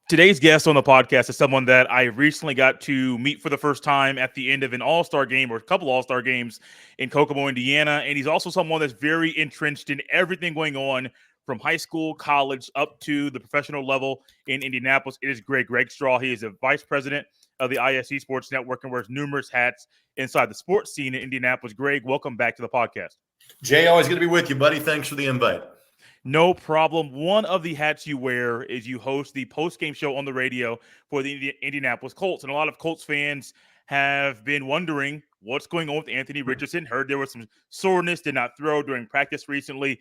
Today's guest on the podcast is someone that I recently got to meet for the first time at the end of an all-star game or a couple all-star games in Kokomo, Indiana. And he's also someone that's very entrenched in everything going on from high school, college, up to the professional level in Indianapolis. It is Greg Straw. He is a vice president of the ISC Sports Network and wears numerous hats inside the sports scene in Indianapolis. Greg, welcome back to the podcast. Jay, always good to be with you, buddy. Thanks for the invite. No problem. One of the hats you wear is you host the post-game show on the radio for the Indianapolis Colts. And a lot of Colts fans have been wondering what's going on with Anthony Richardson. Heard there was some soreness, did not throw during practice recently.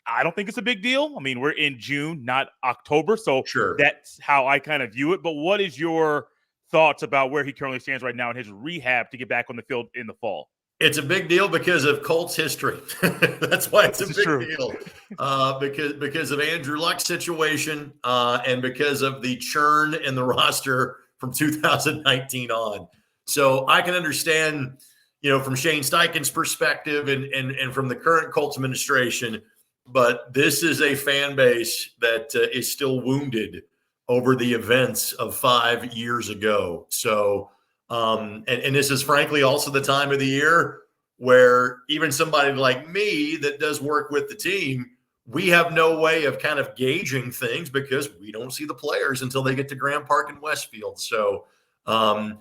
I don't think it's a big deal. I mean, we're in June, not October. So Sure. That's how I kind of view it. But what is your thoughts about where he currently stands right now in his rehab to get back on the field in the fall? It's a big deal because of Colts history. That's why it's a big deal. Because of Andrew Luck's situation and because of the churn in the roster from 2019 on. So I can understand, from Shane Steichen's perspective and from the current Colts administration, but this is a fan base that is still wounded over the events of 5 years ago. So and this is frankly also the time of the year where even somebody like me that does work with the team, we have no way of kind of gauging things because we don't see the players until they get to Graham Park and Westfield. So the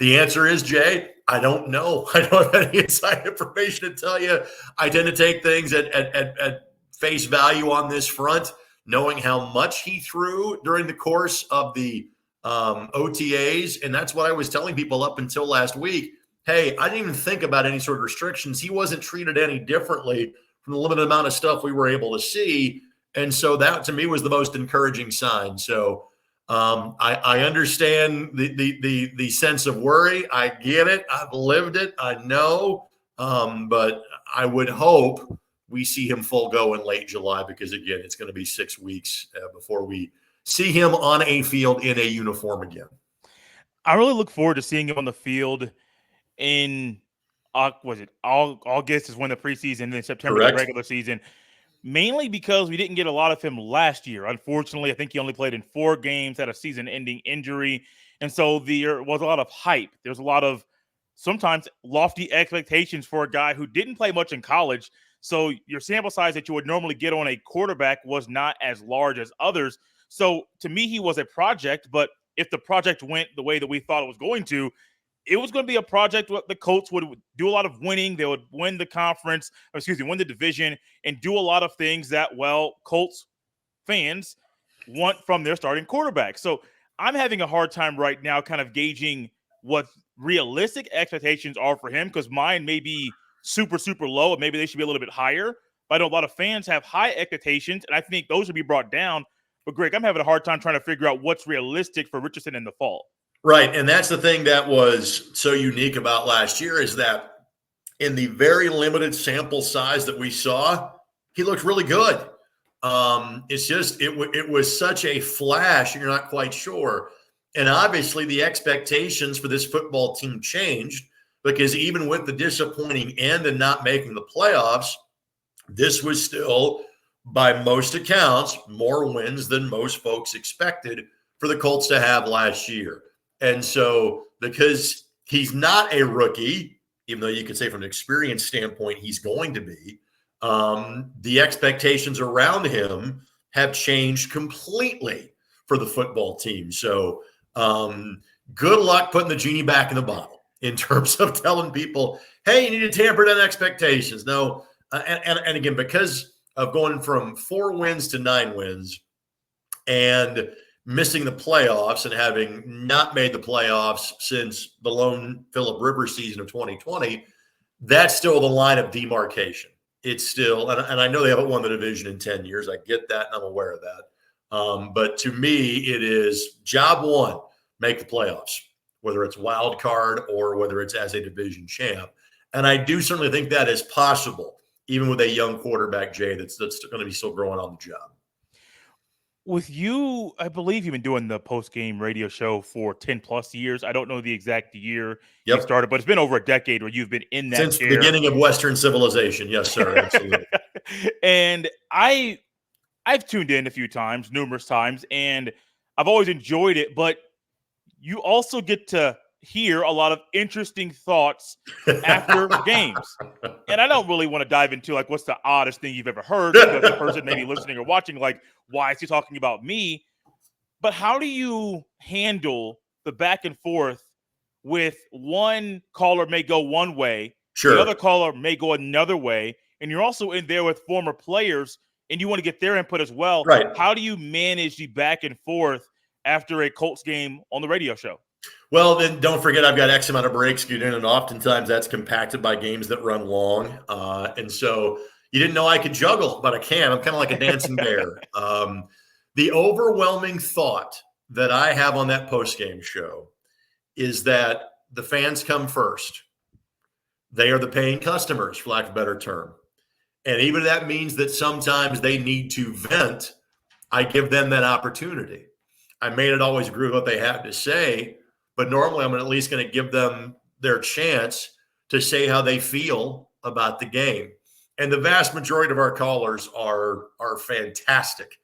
answer is, Jay, I don't know. I don't have any inside information to tell you. I tend to take things at face value on this front, knowing how much he threw during the course of the OTAs. And that's what I was telling people up until last week. Hey, I didn't even think about any sort of restrictions. He wasn't treated any differently from the limited amount of stuff we were able to see. And so that to me was the most encouraging sign. So I understand the sense of worry. I get it. I've lived it. I know. But I would hope we see him full go in late July because, again, it's going to be 6 weeks before we see him on a field in a uniform again. I really look forward to seeing him on the field in August is when the preseason, and then September Correct. The regular season, mainly because we didn't get a lot of him last year. Unfortunately, I think he only played in 4 games, had a season-ending injury, and so there was a lot of hype. There's a lot of sometimes lofty expectations for a guy who didn't play much in college, so your sample size that you would normally get on a quarterback was not as large as others. So to me, he was a project, but if the project went the way that we thought it was going to, it was going to be a project where the Colts would do a lot of winning. They would win the win the division, and do a lot of things that, Colts fans want from their starting quarterback. So I'm having a hard time right now kind of gauging what realistic expectations are for him because mine may be super, super low, and maybe they should be a little bit higher. But I know a lot of fans have high expectations, and I think those should be brought down. But, Greg, I'm having a hard time trying to figure out what's realistic for Richardson in the fall. Right, and that's the thing that was so unique about last year is that in the very limited sample size that we saw, he looked really good. It's just it was such a flash, and you're not quite sure. And obviously the expectations for this football team changed because even with the disappointing end and not making the playoffs, this was still, by most accounts, more wins than most folks expected for the Colts to have last year. And so because he's not a rookie, even though you could say from an experience standpoint he's going to be, the expectations around him have changed completely for the football team. So good luck putting the genie back in the bottle in terms of telling people, hey, you need to tamper down expectations. No, and again, because of going from 4 wins to 9 wins and missing the playoffs and having not made the playoffs since the lone Phillip Rivers season of 2020, that's still the line of demarcation. It's still, and I know they haven't won the division in 10 years. I get that, and I'm aware of that. But to me, it is job one, make the playoffs, whether it's wild card or whether it's as a division champ. And I do certainly think that is possible, even with a young quarterback, Jay, that's going to be still growing on the job. With you, I believe you've been doing the post-game radio show for 10 plus years. I don't know the exact year you started, but it's been over a decade where you've been in that since the beginning of Western civilization. Yes, sir. Absolutely. And I I've tuned in a few times, numerous times, and I've always enjoyed it. But you also get to hear a lot of interesting thoughts after games. And I don't really want to dive into like what's the oddest thing you've ever heard, because the person maybe listening or watching, like, why is he talking about me? But how do you handle the back and forth with one caller may go one way, the other Sure. caller may go another way, and you're also in there with former players and you want to get their input as well? Right. How do you manage the back and forth after a Colts game on the radio show? Well, then don't forget I've got X amount of breaks get in, and oftentimes that's compacted by games that run long. And so you didn't know I could juggle, but I can. I'm kind of like a dancing bear. The overwhelming thought that I have on that postgame show is that the fans come first. They are the paying customers, for lack of a better term. And even if that means that sometimes they need to vent, I give them that opportunity. I may not always agree with what they have to say, but normally I'm at least going to give them their chance to say how they feel about the game. And the vast majority of our callers are fantastic.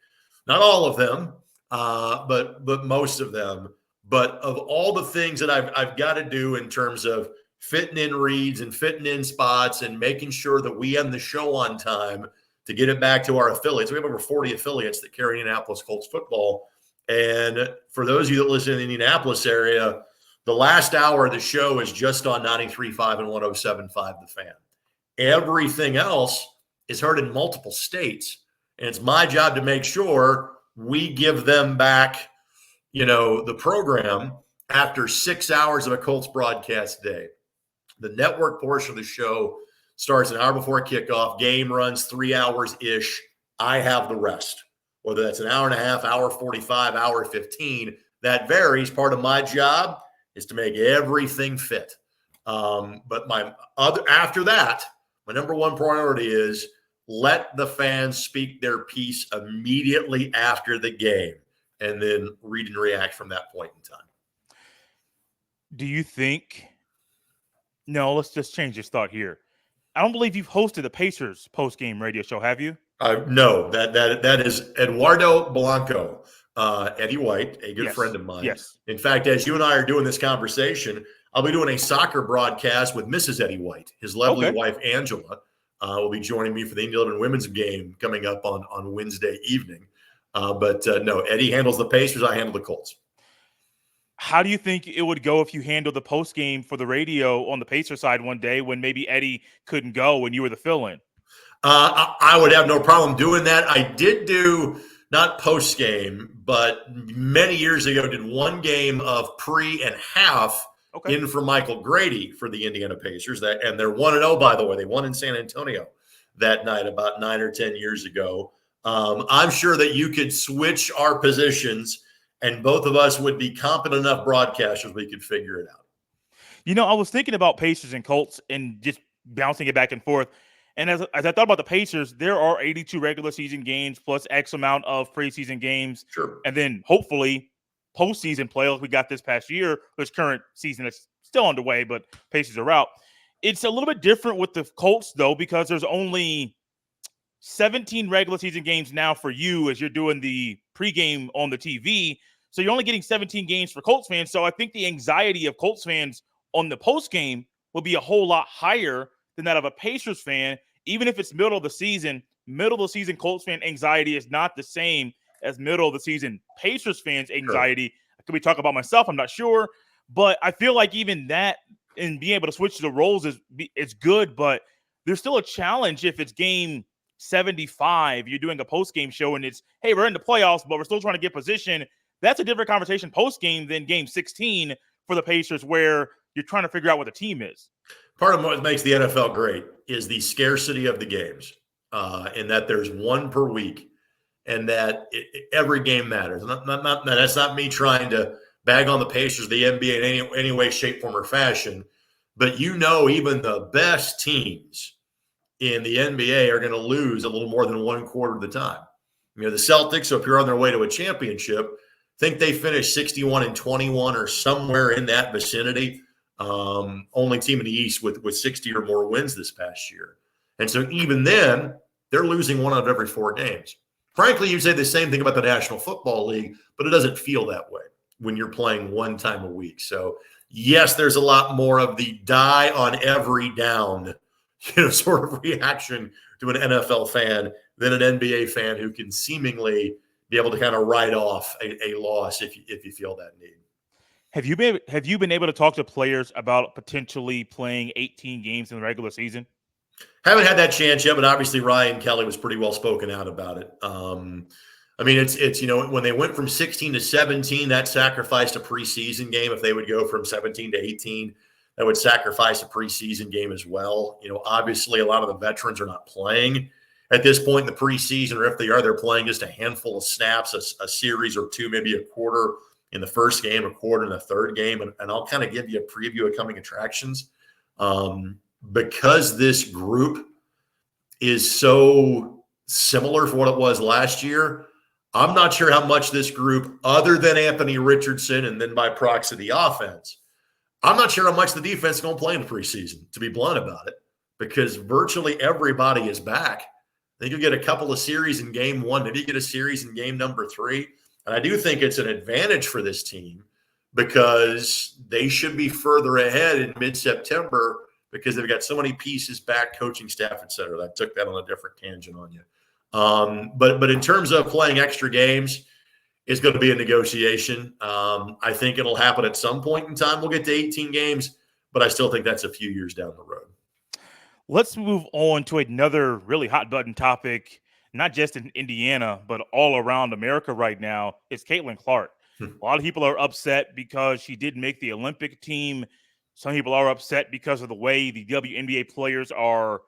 Not all of them, but most of them. But of all the things that I've got to do in terms of fitting in reads and fitting in spots and making sure that we end the show on time to get it back to our affiliates. We have over 40 affiliates that carry Indianapolis Colts football. And for those of you that listen in the Indianapolis area, the last hour of the show is just on 93.5 and 107.5 The Fan. Everything else is heard in multiple states. And it's my job to make sure we give them back, the program after 6 hours of a Colts broadcast day. The network portion of the show starts an hour before kickoff. Game runs 3 hours-ish. I have the rest. Whether that's an hour and a half, hour 45, hour 15, that varies. Part of my job is to make everything fit. But after that, my number one priority is let the fans speak their piece immediately after the game, and then read and react from that point in time. Do you think? No, let's just change this thought here. I don't believe you've hosted the Pacers post-game radio show, have you? No, that is Eduardo Blanco, Eddie White, a good friend of mine. Yes. In fact, as you and I are doing this conversation, I'll be doing a soccer broadcast with Mrs. Eddie White. His lovely wife, Angela, will be joining me for the Indianapolis women's game coming up on Wednesday evening. But no, Eddie handles the Pacers. I handle the Colts. How do you think it would go if you handled the post game for the radio on the Pacer side one day when maybe Eddie couldn't go and you were the fill-in? I would have no problem doing that. I did do, not post game, but many years ago, did one game of pre and half in for Michael Grady for the Indiana Pacers. And they're 1-0, by the way. They won in San Antonio that night about 9 or 10 years ago. I'm sure that you could switch our positions and both of us would be competent enough broadcasters we could figure it out. I was thinking about Pacers and Colts and just bouncing it back and forth. And as I thought about the Pacers, there are 82 regular season games plus X amount of preseason games. Sure. And then hopefully postseason play like we got this past year. This current season is still underway, but Pacers are out. It's a little bit different with the Colts, though, because there's only 17 regular season games now for you as you're doing the pregame on the TV. So you're only getting 17 games for Colts fans. So I think the anxiety of Colts fans on the postgame will be a whole lot higher than that of a Pacers fan. Even if it's middle of the season Colts fan anxiety is not the same as middle of the season Pacers fans anxiety. Sure. Could we talk about myself? I'm not sure. But I feel like even that and being able to switch the roles is good, but there's still a challenge if it's game 75, you're doing a post-game show and it's, hey, we're in the playoffs, but we're still trying to get position. That's a different conversation post-game than game 16 for the Pacers where you're trying to figure out what the team is. Part of what makes the NFL great is the scarcity of the games, and that there's one per week, and that every game matters. That's not me trying to bag on the Pacers, the NBA in any way, shape, form, or fashion, but even the best teams in the NBA are going to lose a little more than one quarter of the time. The Celtics, so if you're on their way to a championship, think they finished 61-21 or somewhere in that vicinity. Only team in the East with 60 or more wins this past year. And so even then, they're losing one out of every 4 games. Frankly, you'd say the same thing about the National Football League, but it doesn't feel that way when you're playing one time a week. So, yes, there's a lot more of the die on every down, sort of reaction to an NFL fan than an NBA fan who can seemingly be able to kind of write off a loss if you feel that need. Have you been able to talk to players about potentially playing 18 games in the regular season? Haven't had that chance yet, but obviously Ryan Kelly was pretty well spoken out about it. I mean, it's when they went from 16 to 17, that sacrificed a preseason game. If they would go from 17 to 18, that would sacrifice a preseason game as well. Obviously a lot of the veterans are not playing at this point in the preseason, or if they are, they're playing just a handful of snaps, a series or two, maybe a quarter in the first game, a quarter in the third game. And I'll kind of give you a preview of coming attractions. Because this group is so similar for what it was last year, I'm not sure how much this group, other than Anthony Richardson and then by proxy the offense, I'm not sure how much the defense is going to play in the preseason, to be blunt about it, because virtually everybody is back. I think you'll get a couple of series in game one, maybe you get a series in game number 3. And I do think it's an advantage for this team because they should be further ahead in mid-September because they've got so many pieces back, coaching staff, et cetera. I took that on a different tangent on you. But in terms of playing extra games, it's going to be a negotiation. I think it'll happen at some point in time. We'll get to 18 games, but I still think that's a few years down the road. Let's move on to another really hot button topic, not just in Indiana, but all around America right now. It's Caitlin Clark. A lot of people are upset because she didn't make the Olympic team. Some people are upset because of the way the WNBA players are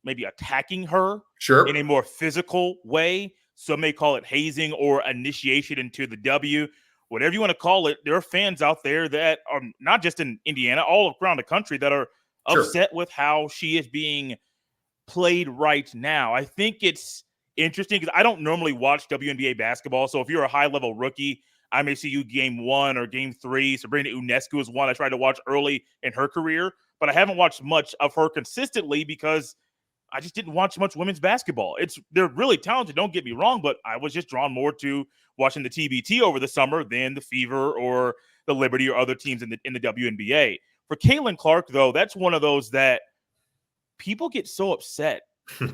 maybe attacking her in a more physical way. Some may call it hazing or initiation into the W. Whatever you want to call it, there are fans out there that are not just in Indiana, all around the country that are upset with how she is being played right now. I think it's interesting because I don't normally watch WNBA basketball. So if you're a high-level rookie, I may see you game 1 or game 3. Sabrina Ionescu is one I tried to watch early in her career, but I haven't watched much of her consistently because I just didn't watch much women's basketball. They're really talented, don't get me wrong, but I was just drawn more to watching the TBT over the summer than the Fever or the Liberty or other teams in the WNBA. For Caitlin Clark, though, that's one of those that people get so upset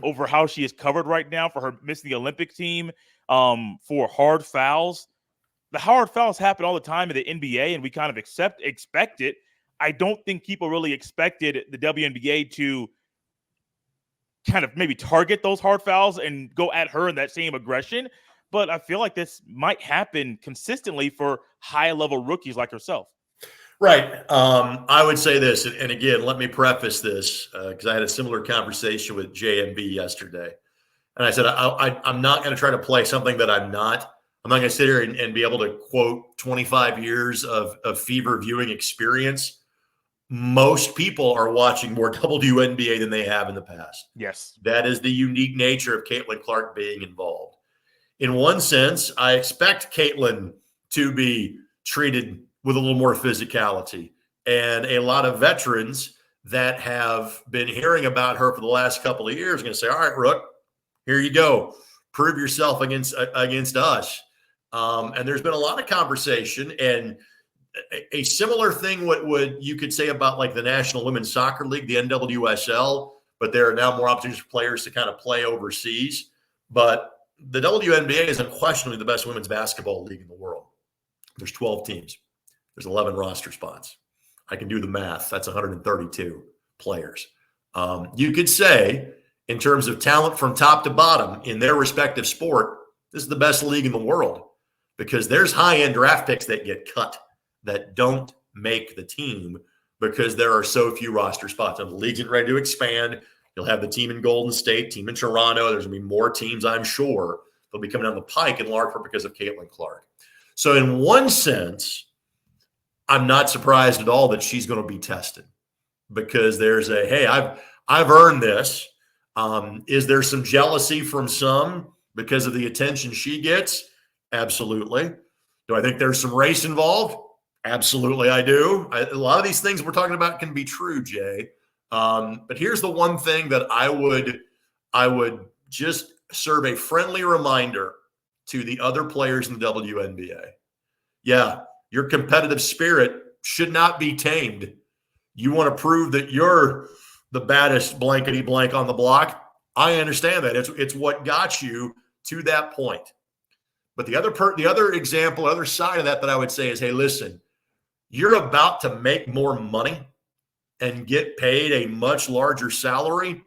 over how she is covered right now for her missing the Olympic team, for hard fouls. The hard fouls happen all the time in the NBA, and we kind of expect it. I don't think people really expected the WNBA to kind of maybe target those hard fouls and go at her in that same aggression. But I feel like this might happen consistently for high-level rookies like herself. Right. I would say this, and again, let me preface this because I had a similar conversation with JMB yesterday. And I said, I'm not going to try to play something that I'm not. I'm not going to sit here and be able to quote 25 years of Fever viewing experience. Most people are watching more WNBA than they have in the past. Yes. That is the unique nature of Caitlin Clark being involved. In one sense, I expect Caitlin to be treated with a little more physicality. And a lot of veterans that have been hearing about her for the last couple of years are going to say, all right, Rook, here you go. Prove yourself against us. And there's been a lot of conversation, and a similar thing would you could say about like the National Women's Soccer League, the NWSL, but there are now more opportunities for players to kind of play overseas. But the WNBA is unquestionably the best women's basketball league in the world. There's 12 teams. There's 11 roster spots. I can do the math. That's 132 players. You could say, in terms of talent from top to bottom in their respective sport, this is the best league in the world because there's high-end draft picks that get cut that don't make the team because there are so few roster spots. And the league's getting ready to expand. You'll have the team in Golden State, team in Toronto. There's going to be more teams, I'm sure. They'll be coming down the pike in large part because of Caitlin Clark. So in one sense, I'm not surprised at all that she's going to be tested because there's a, hey, I've earned this. Is there some jealousy from some because of the attention she gets? Absolutely. Do I think there's some race involved? Absolutely, I do. A lot of these things we're talking about can be true, Jay. But here's the one thing that I would just serve a friendly reminder to the other players in the WNBA. Yeah, your competitive spirit should not be tamed. You want to prove that you're the baddest blankety blank on the block. I understand that. It's what got you to that point. But the other example, other side of that I would say is, hey, listen, you're about to make more money and get paid a much larger salary,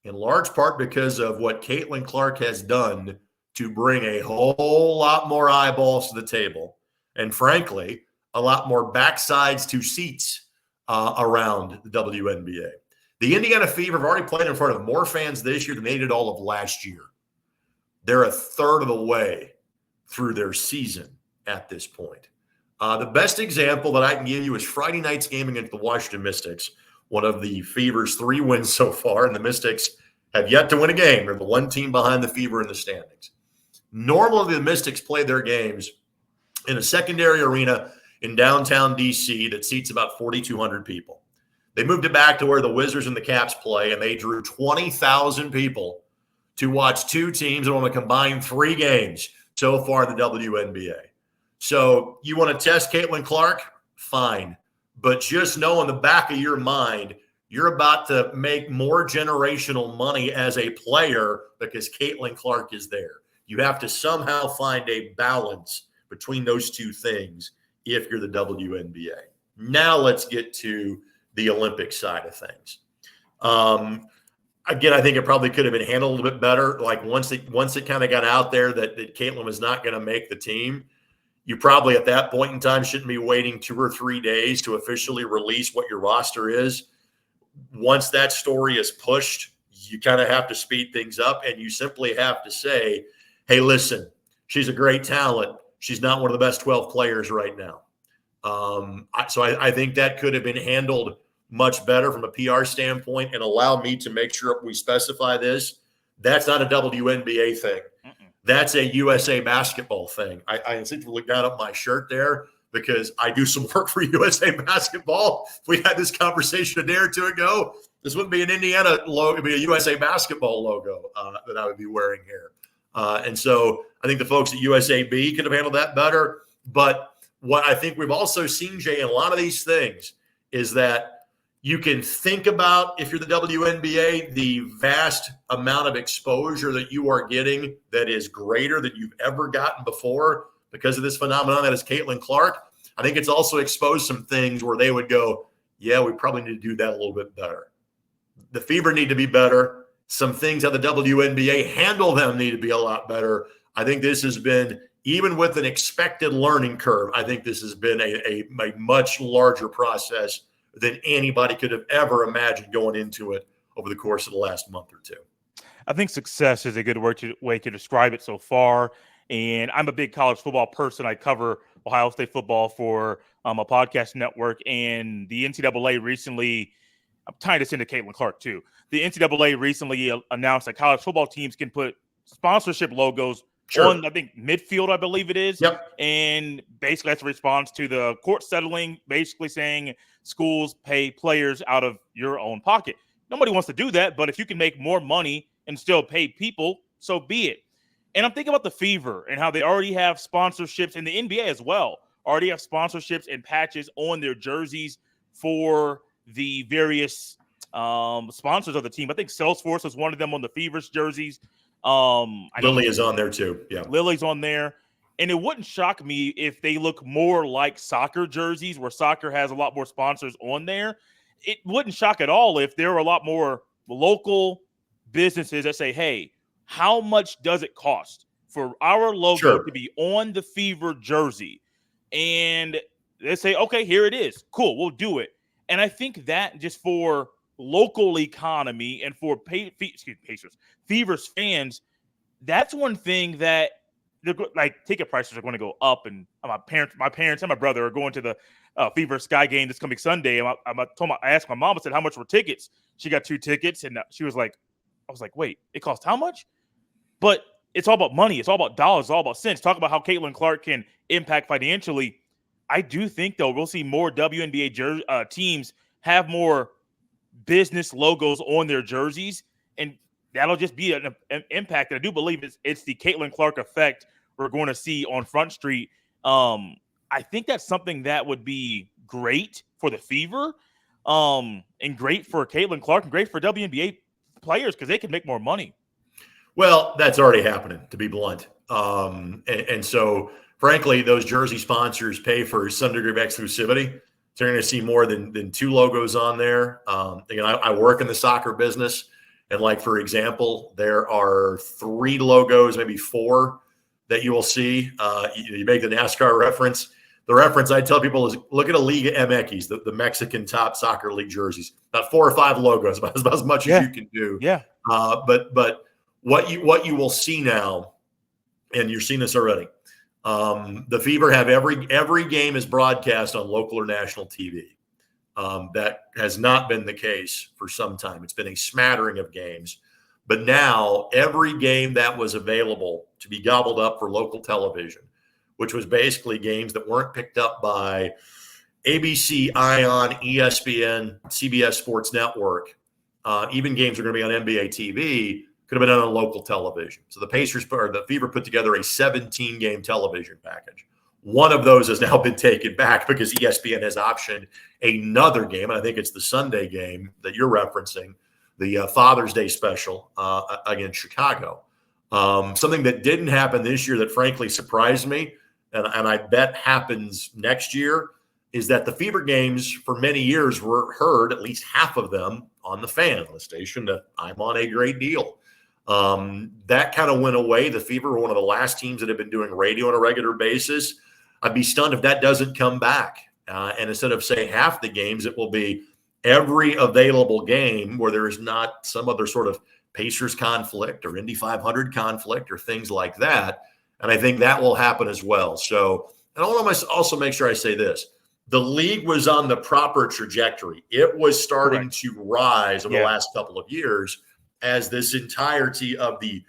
in large part because of what Caitlin Clark has done to bring a whole lot more eyeballs to the table. And frankly, a lot more backsides to seats around the WNBA. The Indiana Fever have already played in front of more fans this year than they did all of last year. They're a third of the way through their season at this point. The best example that I can give you is Friday night's game against the Washington Mystics, one of the Fever's 3 wins so far, and the Mystics have yet to win a game. They're the one team behind the Fever in the standings. Normally, the Mystics play their games in a secondary arena in downtown D.C. that seats about 4,200 people. They moved it back to where the Wizards and the Caps play, and they drew 20,000 people to watch 2 teams that want to combine 3 games so far in the WNBA. So you want to test Caitlin Clark? Fine. But just know in the back of your mind, you're about to make more generational money as a player because Caitlin Clark is there. You have to somehow find a balance between those 2 things if you're the WNBA. Now let's get to the Olympic side of things. Again, I think it probably could have been handled a little bit better. Like once it kind of got out there that Caitlin was not going to make the team, you probably at that point in time shouldn't be waiting 2 or 3 days to officially release what your roster is. Once that story is pushed, you kind of have to speed things up, and you simply have to say, hey, listen, she's a great talent. She's not one of the best 12 players right now. So I think that could have been handled much better from a PR standpoint and allow me to make sure we specify this. That's not a WNBA thing. That's a USA basketball thing. I essentially got up my shirt there because I do some work for USA basketball. If we had this conversation a day or 2 ago, this wouldn't be an Indiana logo. It'd be a USA basketball logo that I would be wearing here. And so I think the folks at USAB could have handled that better. But what I think we've also seen, Jay, in a lot of these things is that you can think about, if you're the WNBA, the vast amount of exposure that you are getting that is greater than you've ever gotten before because of this phenomenon that is Caitlin Clark. I think it's also exposed some things where they would go, yeah, we probably need to do that a little bit better. The Fever need to be better. Some things how the WNBA handle them need to be a lot better. I think this has been, even with an expected learning curve, I think this has been a much larger process than anybody could have ever imagined going into it over the course of the last month or 2. I think success is a good way to describe it so far. And I'm a big college football person. I cover Ohio State football for a podcast network. And the NCAA recently, I'm tying this into Caitlin Clark too. The NCAA recently announced that college football teams can put sponsorship logos on, I think, midfield, I believe it is. Yep. And basically that's a response to the court settling, basically saying schools pay players out of your own pocket. Nobody wants to do that, but if you can make more money and still pay people, so be it. And I'm thinking about the Fever and how they already have sponsorships, and the NBA as well, already have sponsorships and patches on their jerseys for the various sponsors of the team. I think Salesforce was one of them on the Fever's jerseys. Lily is on there too. Yeah. Lily's on there. And it wouldn't shock me if they look more like soccer jerseys, where soccer has a lot more sponsors on there. It wouldn't shock at all if there were a lot more local businesses that say, hey, how much does it cost for our logo to be on the Fever jersey? And they say, okay, here it is. Cool, we'll do it. And I think that just for local economy and for Fever's fans, that's one thing that, like, ticket prices are going to go up. And my parents and my brother are going to the Fever Sky game this coming Sunday. And I asked my mom, I said, how much were tickets? She got 2 tickets. And she was like, I was like, wait, it costs how much? But it's all about money. It's all about dollars. It's all about cents. Talk about how Caitlin Clark can impact financially. I do think, though, we'll see more WNBA teams have more business logos on their jerseys. And that'll just be an impact. And I do believe it's the Caitlin Clark effect we're going to see on Front Street. I think that's something that would be great for the Fever, and great for Caitlin Clark and great for WNBA players because they can make more money. Well, that's already happening, to be blunt. And so, frankly, those jersey sponsors pay for some degree of exclusivity. So you're going to see more than 2 logos on there. Again, I work in the soccer business. And like, for example, there are 3 logos, maybe 4 that you will see. You make the NASCAR reference. The reference I tell people is look at a Liga MX, the Mexican top soccer league jerseys. About 4 or 5 logos, about as much as you can do. Yeah. But what you will see now, and you're seeing this already, the Fever have every game is broadcast on local or national TV. That has not been the case for some time. It's been a smattering of games. But now every game that was available to be gobbled up for local television, which was basically games that weren't picked up by ABC, ION, ESPN, CBS Sports Network, even games that are going to be on NBA TV, could have been done on local television. So the Fever put together a 17-game television package. One of those has now been taken back because ESPN has optioned another game, and I think it's the Sunday game that you're referencing, the Father's Day special against Chicago. Something that didn't happen this year that frankly surprised me, and I bet happens next year, is that the Fever games for many years were heard, at least half of them, on the Fan, the station that I'm on a great deal. That kind of went away. The Fever were one of the last teams that have been doing radio on a regular basis. I'd be stunned if that doesn't come back. And instead of, say, half the games, it will be every available game where there is not some other sort of Pacers conflict or Indy 500 conflict or things like that. And I think that will happen as well. So, and I want to also make sure I say this. The league was on the proper trajectory. It was starting to rise over the last couple of years as this entirety of the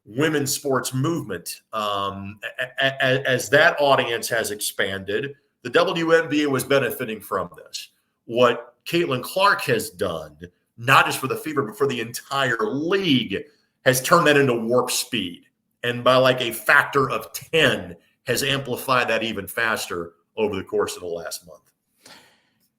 women's sports movement, as that audience has expanded, the WNBA was benefiting from this. What Caitlin Clark has done, not just for the Fever, but for the entire league, has turned that into warp speed. And by like a factor of 10, has amplified that even faster over the course of the last month.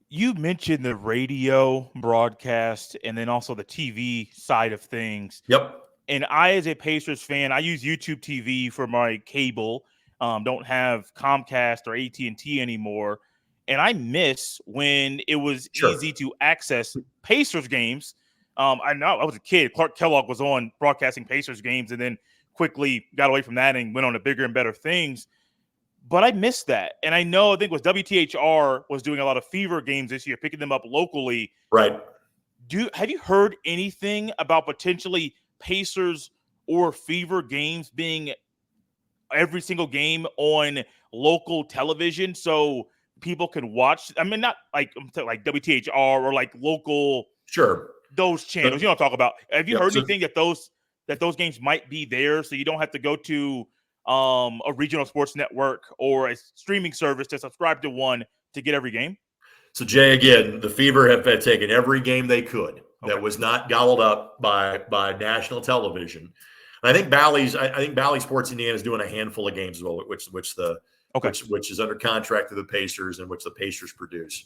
You mentioned the radio broadcast and then also the TV side of things. Yep. And I, as a Pacers fan, I use YouTube TV for my cable. Don't have Comcast or AT&T anymore. And I miss when it was easy to access Pacers games. I know I was a kid. Clark Kellogg was on broadcasting Pacers games and then quickly got away from that and went on to bigger and better things. But I missed that. And I know, I think it was WTHR was doing a lot of Fever games this year, picking them up locally. Right. Have you heard anything about potentially Pacers or Fever games being every single game on local television so people can watch? I mean, not like WTHR or like local, those channels. You don't talk about. Have you heard anything that those games might be there so you don't have to go to a regional sports network or a streaming service to subscribe to one to get every game? So, Jay, again, the Fever have taken every game they could that was not gobbled up by national television. And I think Bally Sports Indiana is doing a handful of games as well, which is under contract to the Pacers and which the Pacers produce.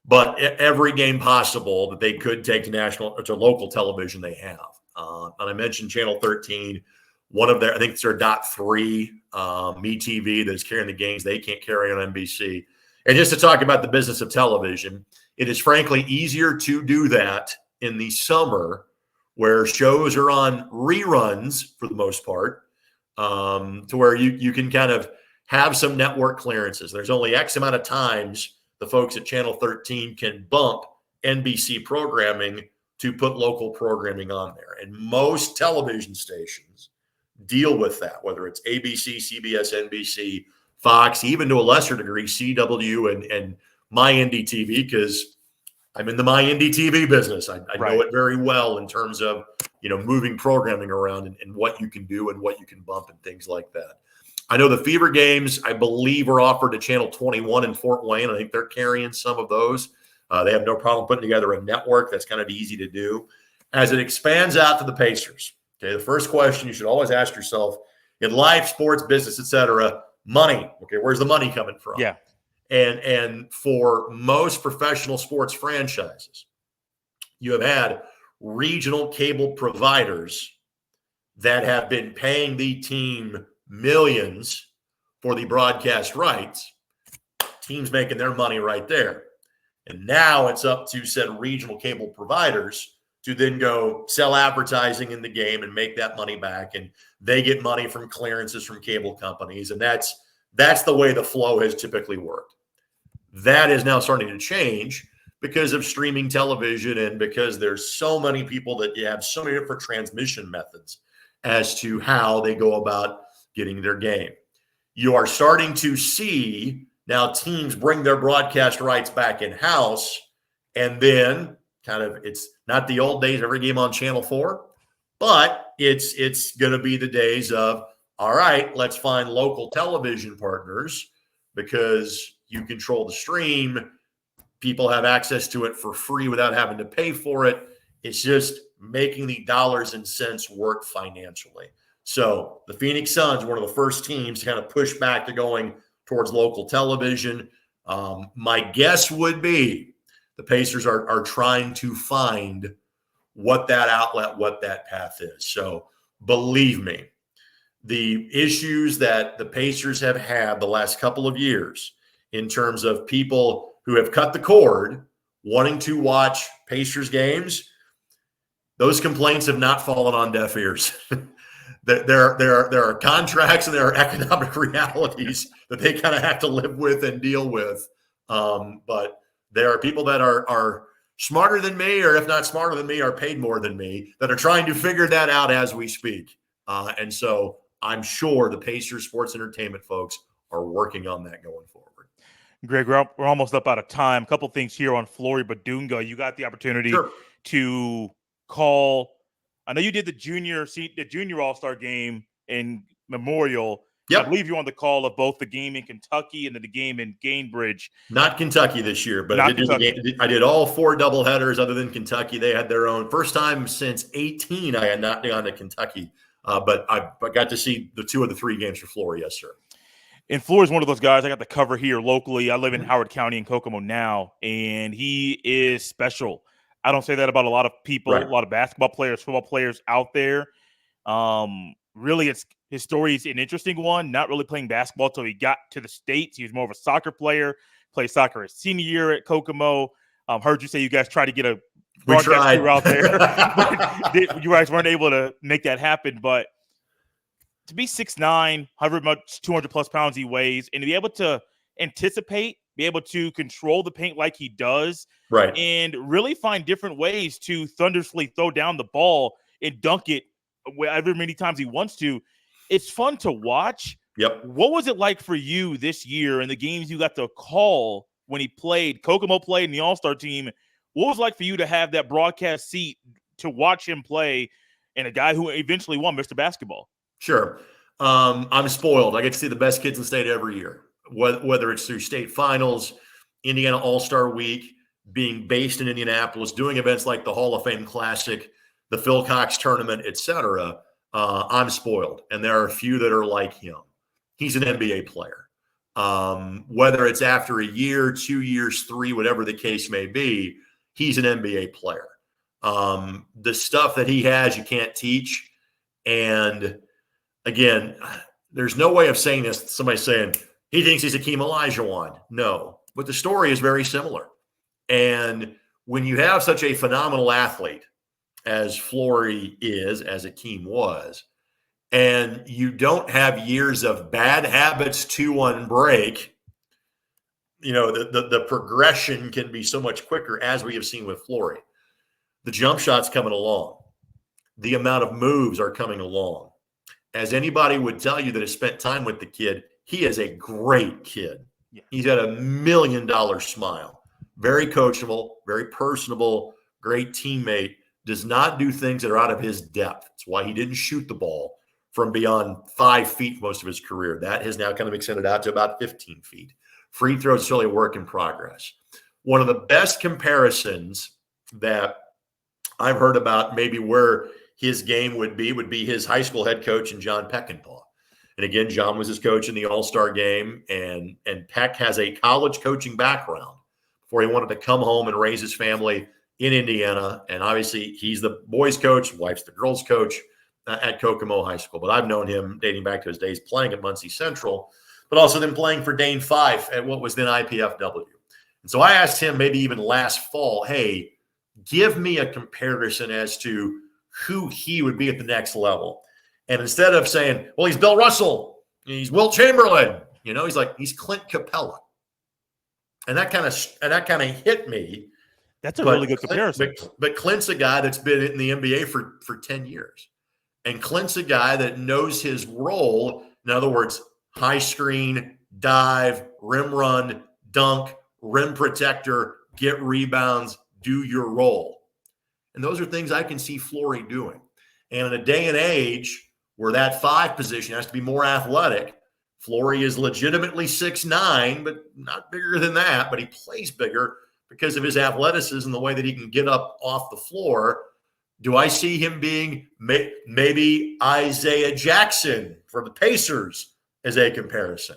But every game possible that they could take to local television, they have. And I mentioned Channel 13. One of their, I think it's their .3 MeTV that is carrying the games they can't carry on NBC. And just to talk about the business of television, it is frankly easier to do that in the summer where shows are on reruns for the most part, to where you can kind of have some network clearances. There's only X amount of times the folks at Channel 13 can bump NBC programming to put local programming on there. And most television stations deal with that, whether it's ABC, CBS, NBC, Fox, even to a lesser degree, CW and MyNDTV, because I'm in the MyNDTV business. I know it very well in terms of, moving programming around and what you can do and what you can bump and things like that. I know the Fever games, I believe, are offered to Channel 21 in Fort Wayne. I think they're carrying some of those. They have no problem putting together a network that's kind of easy to do. as it expands out to the Pacers. Okay, the first question you should always ask yourself in life, sports, business, etc., money. Okay, where's the money coming from? Yeah. And for most professional sports franchises, you have had regional cable providers that have been paying the team millions for the broadcast rights. Teams making their money right there. And now it's up to said regional cable providers to then go sell advertising in the game and make that money back. And they get money from clearances from cable companies. And that's the way the flow has typically worked. That is now starting to change because of streaming television and because there's so many people that you have so many different transmission methods as to how they go about getting their game. You are starting to see now teams bring their broadcast rights back in-house, and then kind of it's not the old days, every game on Channel 4, but it's going to be the days of, all right, let's find local television partners because you control the stream. People have access to it for free without having to pay for it. It's just making the dollars and cents work financially. So the Phoenix Suns, one of the first teams to kind of push back to going towards local television. My guess would be the Pacers are trying to find what that outlet, what that path is. So believe me, the issues that the Pacers have had the last couple of years in terms of people who have cut the cord wanting to watch Pacers games, those complaints have not fallen on deaf ears. There are contracts and there are economic realities that they kind of have to live with and deal with. But there are people that are smarter than me, or if not smarter than me, are paid more than me, that are trying to figure that out as we speak. And so I'm sure the Pacers sports entertainment folks are working on that going forward. Greg, we're almost up out of time. A couple things here on Flory Badunga. You got the opportunity to call. I know you did the junior All-Star game in Memorial. Yep. I believe you were on the call of both the game in Kentucky and then the game in Gainbridge. Not Kentucky this year, but I did all 4 doubleheaders other than Kentucky. They had their own. First time since 18 I had not gone to Kentucky, but I got to see the 2 of the 3 games for Flory. Yes, sir. And Flory's one of those guys I got to cover here locally. I live in Howard County in Kokomo now, and he is special. I don't say that about a lot of people, right. A lot of basketball players, football players out there. Really, his story is an interesting one. Not really playing basketball until he got to the States. He was more of a soccer player, played soccer his senior year at Kokomo. Heard you say you guys tried to get a broadcast crew out there. But you guys weren't able to make that happen. But to be 6'9", 200-plus pounds he weighs, and to be able to anticipate, be able to control the paint like he does, right, and really find different ways to thunderously throw down the ball and dunk it however many times he wants to. It's fun to watch. Yep. What was it like for you this year in the games you got to call when he played? Kokomo played in the All-Star team. What was it like for you to have that broadcast seat to watch him play and a guy who eventually won Mr. Basketball? Sure. I'm spoiled. I get to see the best kids in the state every year, whether it's through state finals, Indiana All-Star Week, being based in Indianapolis, doing events like the Hall of Fame Classic, the Phil Cox Tournament, etc. I'm spoiled. And there are a few that are like him. He's an NBA player. Whether it's after a year, 2 years, 3, whatever the case may be, he's an NBA player. The stuff that he has, you can't teach. And again, there's no way of saying this. Somebody saying he thinks he's Hakeem Olajuwon. No, but the story is very similar. And when you have such a phenomenal athlete as Flory is, as Hakeem was, and you don't have years of bad habits to unbreak, the progression can be so much quicker, as we have seen with Flory. The jump shot's coming along. The amount of moves are coming along. As anybody would tell you that has spent time with the kid, he is a great kid. Yeah. He's got $1 million smile. Very coachable, very personable, great teammate. Does not do things that are out of his depth. That's why he didn't shoot the ball from beyond 5 feet most of his career. That has now kind of extended out to about 15 feet. Free throws is still a work in progress. One of the best comparisons that I've heard about maybe where his game would be his high school head coach and John Peckinpah. And again, John was his coach in the All-Star game, and Peck has a college coaching background before he wanted to come home and raise his family in Indiana. And obviously, he's the boys' coach, wife's the girls' coach at Kokomo High School. But I've known him dating back to his days playing at Muncie Central, but also then playing for Dane Fife at what was then IPFW. And so I asked him maybe even last fall, hey, give me a comparison as to who he would be at the next level. And instead of saying, well, he's Bill Russell, he's Wilt Chamberlain, he's like, he's Clint Capella. And that kind of hit me. That's a really good comparison. But Clint's a guy that's been in the NBA for 10 years. And Clint's a guy that knows his role. In other words, high screen, dive, rim run, dunk, rim protector, get rebounds, do your role. And those are things I can see Flory doing. And in a day and age where that 5 position has to be more athletic, Flory is legitimately 6'9", but not bigger than that, but he plays bigger because of his athleticism, the way that he can get up off the floor. Do I see him being maybe Isaiah Jackson for the Pacers as a comparison?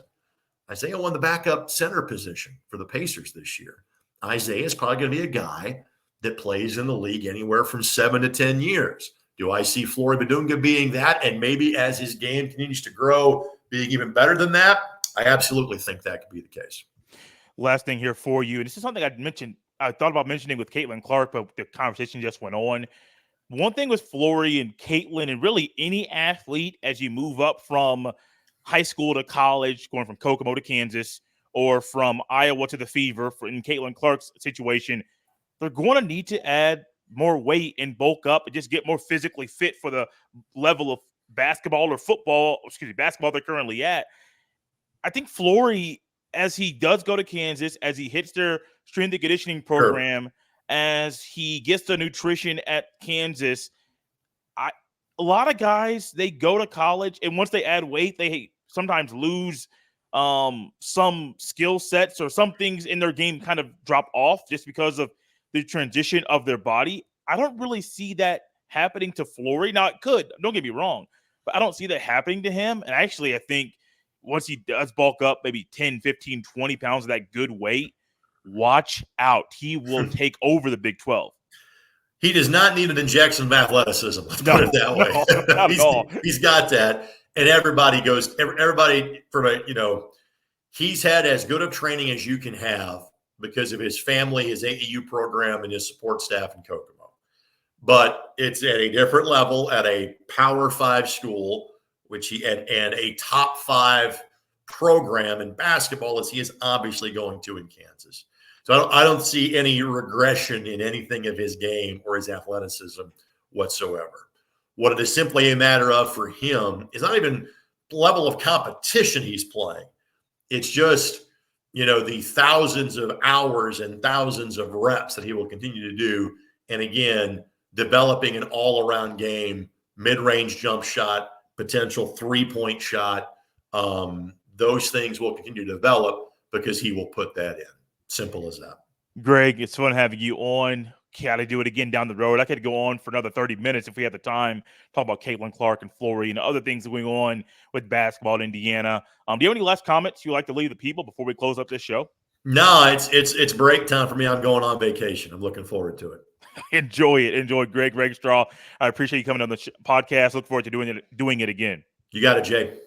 Isaiah won the backup center position for the Pacers this year. Isaiah is probably going to be a guy that plays in the league anywhere from 7 to 10 years. Do I see Flory Badunga being that? And maybe as his game continues to grow, being even better than that? I absolutely think that could be the case. Last thing here for you, and this is something I thought about mentioning with Caitlin Clark, but the conversation just went on. One thing with Flory and Caitlin, and really any athlete as you move up from high school to college, going from Kokomo to Kansas, or from Iowa to the Fever, in Caitlin Clark's situation, they're going to need to add more weight and bulk up and just get more physically fit for the level of basketball they're currently at. I think Flory, as he does go to Kansas, as he hits their strength and conditioning program, sure, as he gets the nutrition at Kansas, a lot of guys, they go to college, and once they add weight, they sometimes lose some skill sets, or some things in their game kind of drop off just because of the transition of their body. I don't really see that happening to Flory. Now, it could, don't get me wrong, but I don't see that happening to him. And actually, I think once he does bulk up maybe 10, 15, 20 pounds of that good weight, watch out. He will take over the Big 12. He does not need an injection of athleticism. Let's put it that way. No, not at all. He's got that. And everybody from he's had as good of training as you can have because of his family, his AAU program, and his support staff in Kokomo. But it's at a different level at a Power 5 school, which and a top 5 program in basketball as he is obviously going to in Kansas. So I don't see any regression in anything of his game or his athleticism whatsoever. What it is simply a matter of for him is not even the level of competition he's playing. It's just, the thousands of hours and thousands of reps that he will continue to do. And again, developing an all-around game, mid-range jump shot, potential three-point shot. Those things will continue to develop because he will put that in. Simple as that. Greg, it's fun having you on. Got to do it again down the road. I could go on for another 30 minutes if we had the time, talk about Caitlin Clark and Flory and other things going on with basketball in Indiana. Do you have any last comments you'd like to leave the people before we close up this show? No, it's break time for me. I'm going on vacation. I'm looking forward to it. Enjoy it. Enjoy Greg Straw. I appreciate you coming on the podcast. Look forward to doing it again. You got it, Jay.